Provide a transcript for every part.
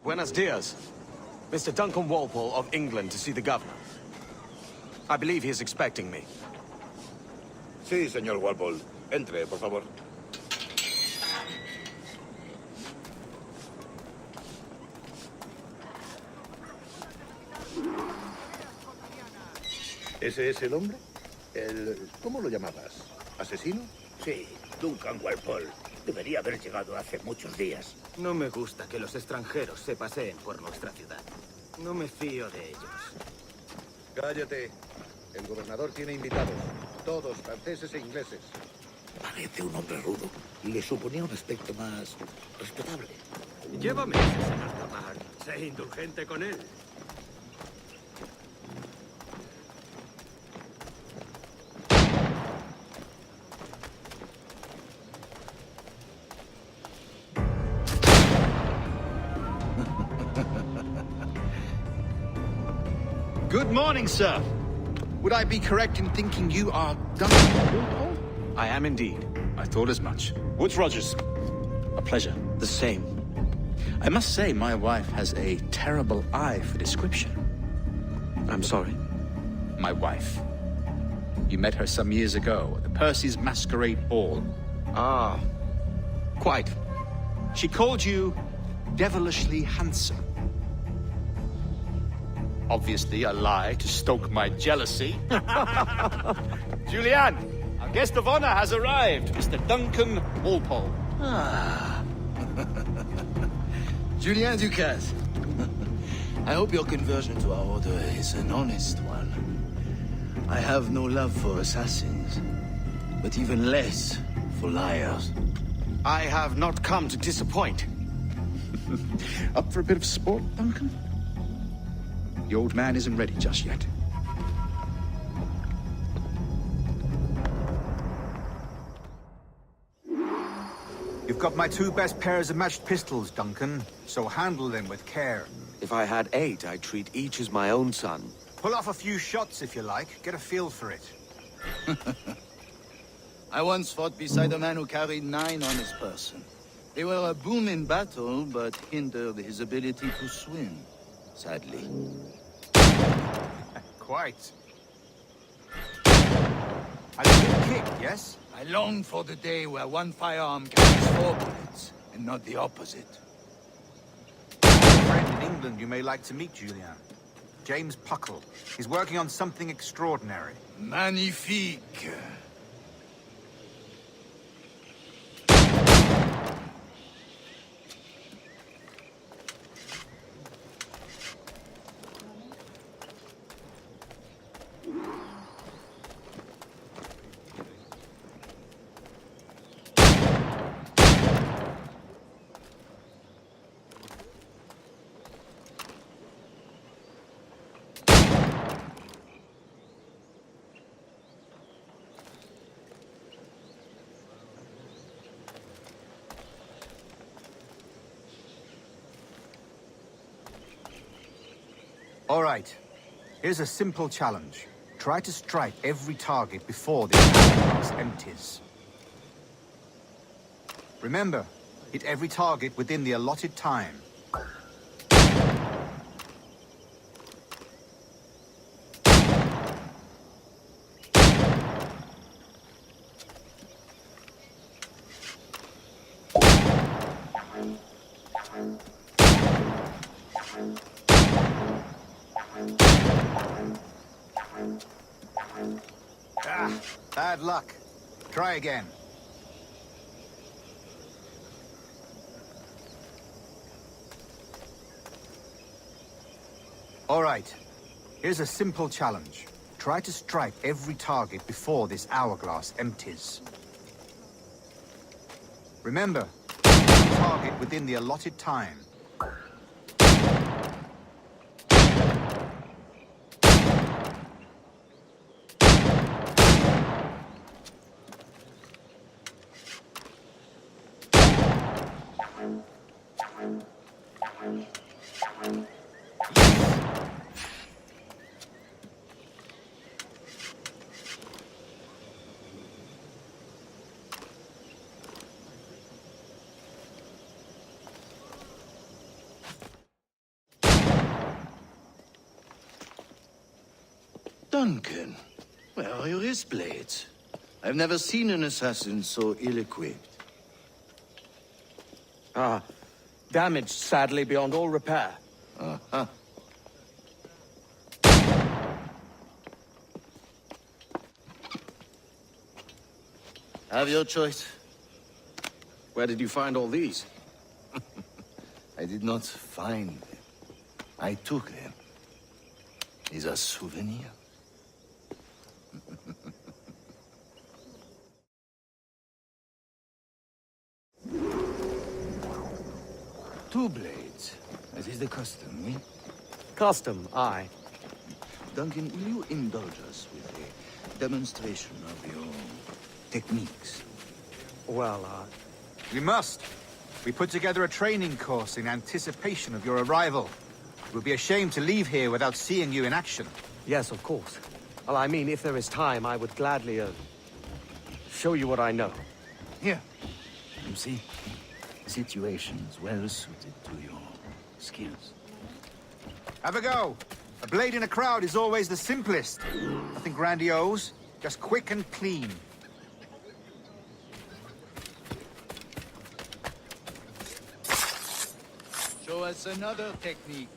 Buenos dias. Mr. Duncan Walpole of England to see the governor. I believe he is expecting me. Sí, señor Walpole. Entre, por favor. ¿Ese es el hombre? ¿Cómo lo llamabas? ¿Asesino? Sí, Duncan Walpole. Debería haber llegado hace muchos días. No me gusta que los extranjeros se paseen por nuestra ciudad. No me fío de ellos. Cállate. El gobernador tiene invitados. Todos franceses e ingleses. Parece un hombre rudo. Le suponía un aspecto más respetable. Lleva meses en alta mar. Sé indulgente con él. Good morning, sir. Would I be correct in thinking you are Duncan Walpole? I am indeed. I thought as much. Woods Rogers. A pleasure. The same. I must say, my wife has a terrible eye for description. I'm sorry. My wife. You met her some years ago at the Percy's Masquerade Ball. Ah, quite. She called you devilishly handsome. Obviously a lie to stoke my jealousy. Julianne, our guest of honor has arrived, Mr. Duncan Walpole. Ah. Julien Ducasse. I hope your conversion to our order is an honest one. I have no love for assassins, but even less for liars. I have not come to disappoint. Up for a bit of sport, Duncan? The old man isn't ready just yet. You've got my two best pairs of matched pistols, Duncan, so handle them with care. If I had 8, I'd treat each as my own son. Pull off a few shots if you like, get a feel for it. I once fought beside a man who carried 9 on his person. They were a boon in battle, but hindered his ability to swim, sadly. Quite. A good kick, yes? I long for the day where one firearm carries 4 bullets, and not the opposite. A friend in England you may like to meet, Julien. James Puckle. He's working on something extraordinary. Magnifique. All right. Here's a simple challenge. Try to strike every target before the hourglass empties. Remember, hit every target within the allotted time. Ah, bad luck. Try again. All right. Here's a simple challenge. Try to strike every target before this hourglass empties. Remember, target within the allotted time. Duncan, where are your wrist blades? I've never seen an assassin so ill-equipped. Damaged, sadly, beyond all repair. Uh-huh. Have your choice. Where did you find all these? I did not find them. I took them. Is a souvenir. Two blades, as is the custom, eh? Custom, aye. Duncan, will you indulge us with a demonstration of your techniques? Well, We must. We put together a training course in anticipation of your arrival. It would be a shame to leave here without seeing you in action. yes, of course. Well, I mean, if there is time, I would gladly, show you what I know. Here. You see, situations well suited to your skills. Have a go. A blade in a crowd is always the simplest. Nothing grandiose, just quick and clean. Show us another technique.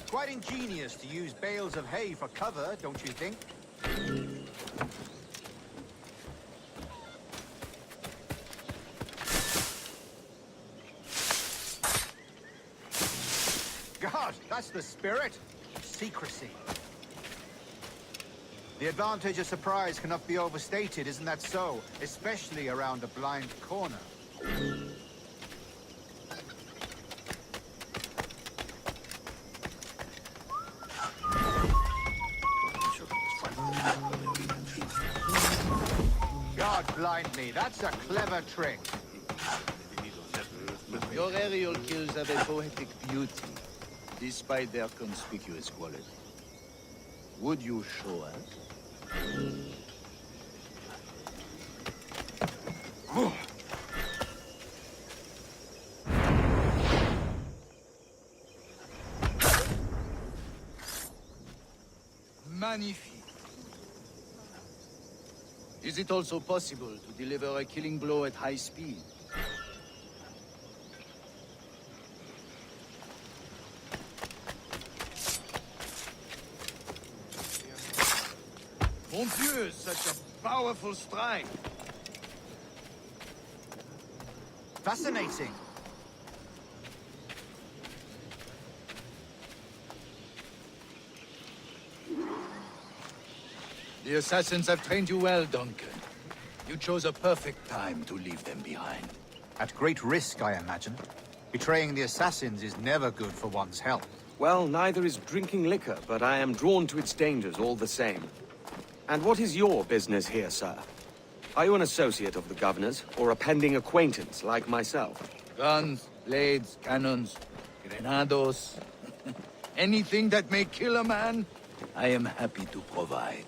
Quite ingenious to use bales of hay for cover, don't you think? God, that's the spirit. Secrecy. The advantage of surprise cannot be overstated, isn't that so? Especially around a blind corner. God blind me, that's a clever trick. Your aerial kills have a poetic beauty, despite their conspicuous quality. Would you show us? Magnifique. Is it also possible to deliver a killing blow at high speed? Mon Dieu, such a powerful strike! Fascinating. The assassins have trained you well, Duncan. You chose a perfect time to leave them behind. At great risk, I imagine. Betraying the assassins is never good for one's health. Well, neither is drinking liquor, but I am drawn to its dangers all the same. And what is your business here, sir? Are you an associate of the governor's, or a pending acquaintance like myself? Guns, blades, cannons, grenados. Anything that may kill a man, I am happy to provide.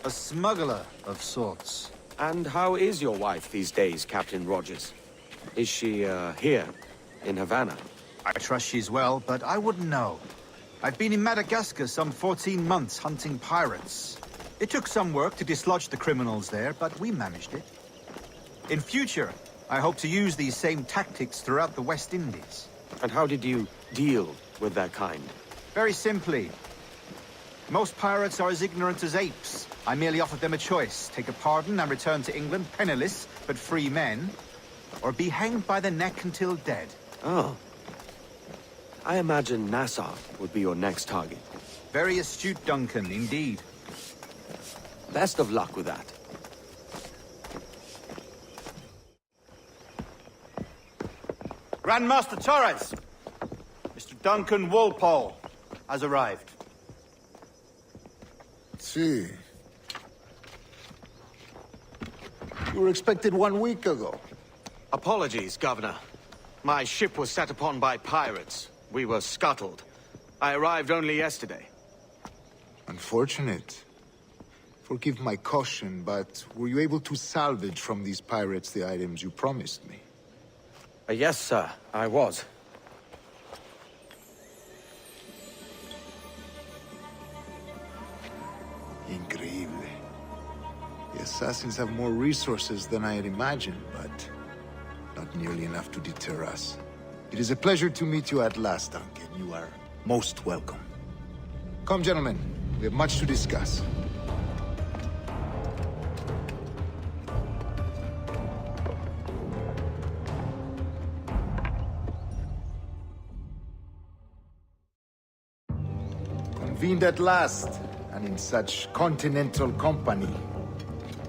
A smuggler of sorts. And how is your wife these days, Captain Rogers? Is she, here, in Havana? I trust she's well, but I wouldn't know. I've been in Madagascar some 14 months hunting pirates. It took some work to dislodge the criminals there, but we managed it. In future, I hope to use these same tactics throughout the West Indies. And how did you deal with that kind? Very simply. Most pirates are as ignorant as apes. I merely offered them a choice. Take a pardon and return to England penniless, but free men. Or be hanged by the neck until dead. Oh. I imagine Nassau would be your next target. Very astute, Duncan, indeed. Best of luck with that. Grandmaster Torres! Mr. Duncan Walpole has arrived. See. You were expected 1 week ago. Apologies, Governor. My ship was set upon by pirates. We were scuttled. I arrived only yesterday. Unfortunate. Forgive my caution, but were you able to salvage from these pirates the items you promised me? Yes, sir, I was. Increíble. The assassins have more resources than I had imagined, but not nearly enough to deter us. It is a pleasure to meet you at last, Duncan. You are most welcome. Come, gentlemen. We have much to discuss. Convened at last, and in such continental company.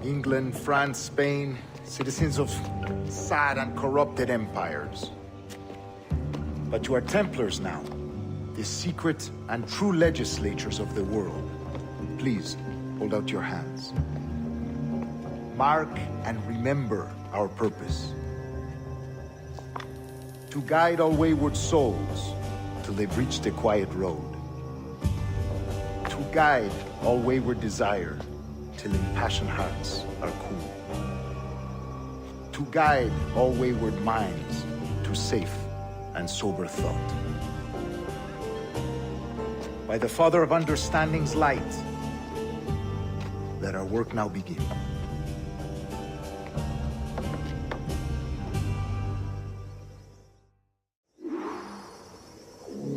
England, France, Spain, citizens of sad and corrupted empires. But you are Templars now, the secret and true legislatures of the world. Please, hold out your hands. Mark and remember our purpose. To guide all wayward souls till they've reached the quiet road. To guide all wayward desire till impassioned hearts are cool. To guide all wayward minds to safe and sober thought. By the Father of Understanding's light, let our work now begin.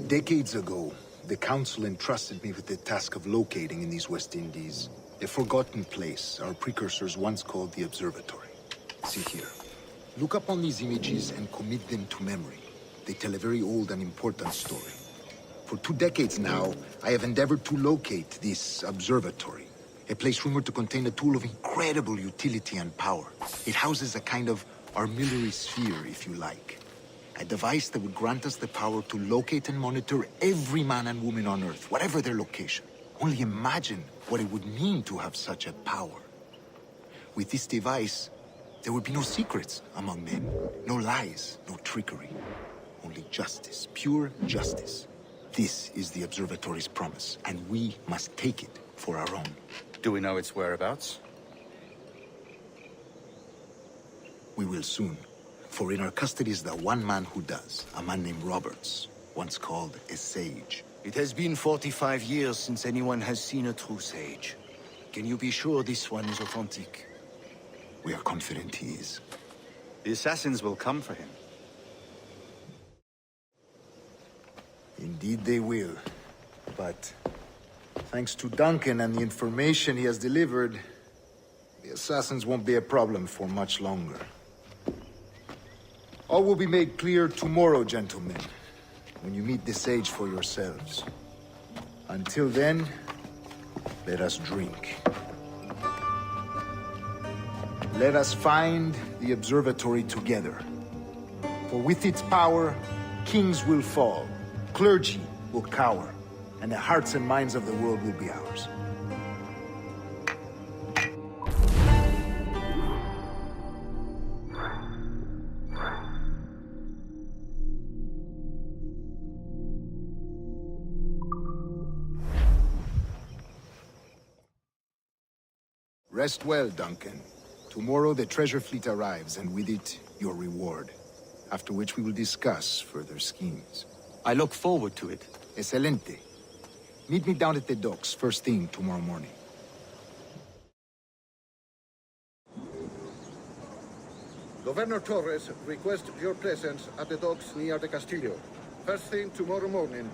Decades ago, the Council entrusted me with the task of locating in these West Indies a forgotten place our precursors once called the Observatory. See here. Look upon these images and commit them to memory. They tell a very old and important story. For 2 decades now, I have endeavored to locate this observatory, a place rumored to contain a tool of incredible utility and power. It houses a kind of armillary sphere, if you like. A device that would grant us the power to locate and monitor every man and woman on Earth, whatever their location. Only imagine what it would mean to have such a power. With this device, there would be no secrets among men, no lies, no trickery. Only justice, pure justice. This is the Observatory's promise, and we must take it for our own. Do we know its whereabouts? We will soon. For in our custody is the one man who does, a man named Roberts, once called a sage. It has been 45 years since anyone has seen a true sage. Can you be sure this one is authentic? We are confident he is. The assassins will come for him. Indeed they will. But thanks to Duncan and the information he has delivered, the assassins won't be a problem for much longer. All will be made clear tomorrow, gentlemen, when you meet the sage for yourselves. Until then, let us drink. Let us find the observatory together. For with its power, kings will fall, clergy will cower, and the hearts and minds of the world will be ours. Rest well, Duncan. Tomorrow the treasure fleet arrives, and with it, your reward. After which we will discuss further schemes. I look forward to it. Excelente. Meet me down at the docks first thing tomorrow morning. Governor Torres requests your presence at the docks near the Castillo. First thing tomorrow morning,